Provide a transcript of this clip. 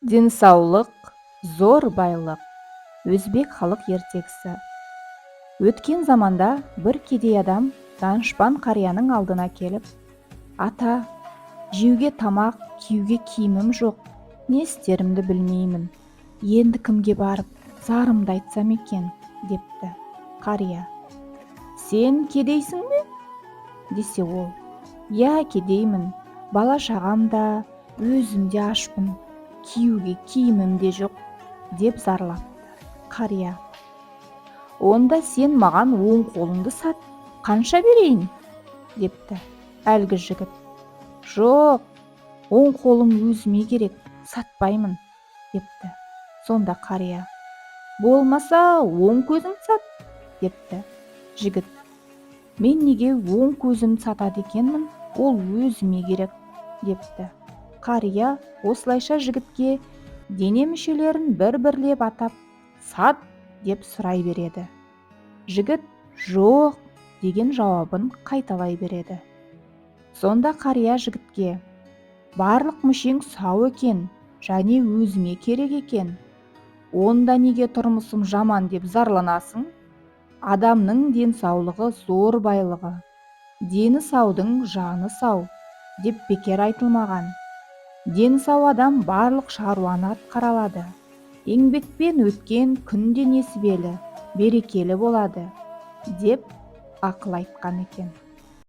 Денсаулық зор байлық. Өзбек халық ертегісі. Өткен заманда бір кедей адам данышпан қарияның алдына келіп: "Ата, жеуге тамақ, киюге киімім жоқ, не істерімді білмеймін. Енді кімге барып зарымды айтсам екен?" депті. Қария: "Сен кедейсің бе?" десе ол: "Я, кедеймін, бала-шағам да, өзім де ашпын, киюге киімім де жоқ" деп зарлапты. Қария: "Онда сен маған оң қолыңды сат, қанша берейін?" депті. Әлгі жігіт: "Жоқ, оң қолым өзіме керек, сатпаймын" депті. Сонда қария: "Болмаса оң көзіңді сат" депті. Жігіт: "Мен неге оң көзімді сатады екенмін, ол өзіме керек" депті. Қария осылайша жігітке дене мүшелерін бір-бірлеп атап "Сат" деп сұрай береді. Жігіт "Жоқ" деген жауабын қайталай береді. Сонда қария жігітке: "Барлық мүшең сау екен, және өзіңе керек екен. Онда неге тұрмысым жаман деп зарланасың? Адамның денсаулығы зор байлығы. Дені саудың жаны сау деп бекер айтылмаған. Дені сау адам барлық шаруаны атқара алады. Еңбекпен өткен күн де несібелі, берекелі болады" деп ақыл айтқан екен.